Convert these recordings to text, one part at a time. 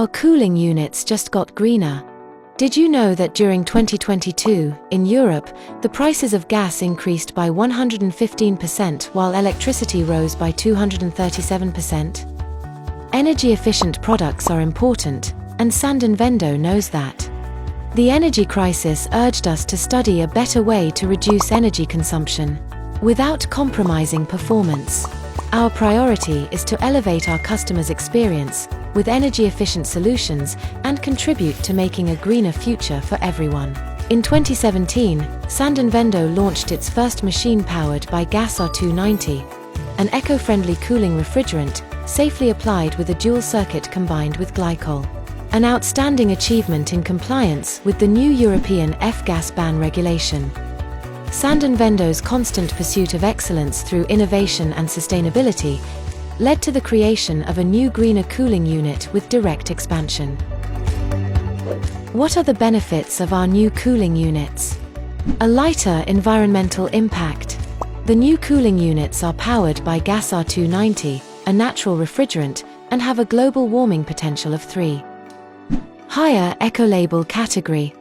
Our cooling units just got greener. Did you know that during 2022, in Europe, the prices of gas increased by 115% while electricity rose by 237%? Energy-efficient products are important, and Vending knows that. The energy crisis urged us to study a better way to reduce energy consumption without compromising performance. Our priority is to elevate our customers' experience with energy-efficient solutions and contribute to making a greener future for everyone. In 2017, Vending launched its first machine powered by gas R290, an eco-friendly cooling refrigerant safely applied with a dual circuit combined with glycol. An outstanding achievement in compliance with the new European F-gas ban regulation. Vending's constant pursuit of excellence through innovation and sustainability led to the creation of a new greener cooling unit with direct expansion. What are the benefits of our new cooling units? A lighter environmental impact. The new cooling units are powered by gas R290, a natural refrigerant, and have a global warming potential of 3. Higher eco-label category.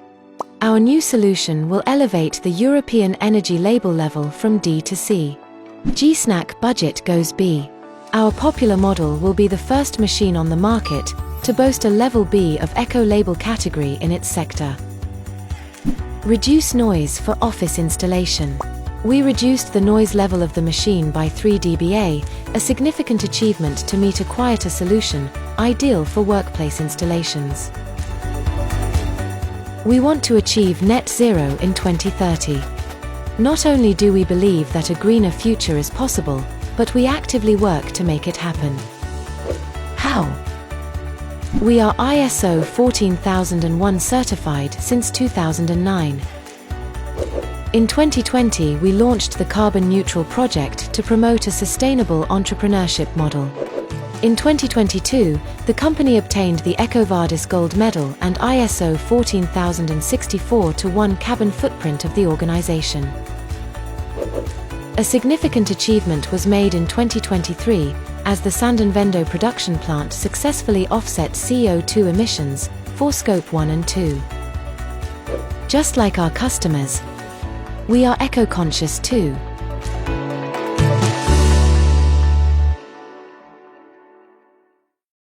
Our new solution will elevate the European energy label level from D to C. G-Snack budget goes B. Our popular model will be the first machine on the market to boast a level B of eco-label category in its sector. Reduce noise for office installation. We reduced the noise level of the machine by 3 dBA, a significant achievement to meet a quieter solution, ideal for workplace installations. We want to achieve net zero in 2030. Not only do we believe that a greener future is possible, but we actively work to make it happen. How? We are ISO 14001 certified since 2009. In 2020, we launched the Carbon Neutral project to promote a sustainable entrepreneurship model. In 2022, the company obtained the EcoVadis Gold Medal and ISO 14064-1 carbon footprint of the organization. A significant achievement was made in 2023 as the Vending production plant successfully offset CO2 emissions for Scope 1 and 2. Just like our customers, we are eco-conscious too.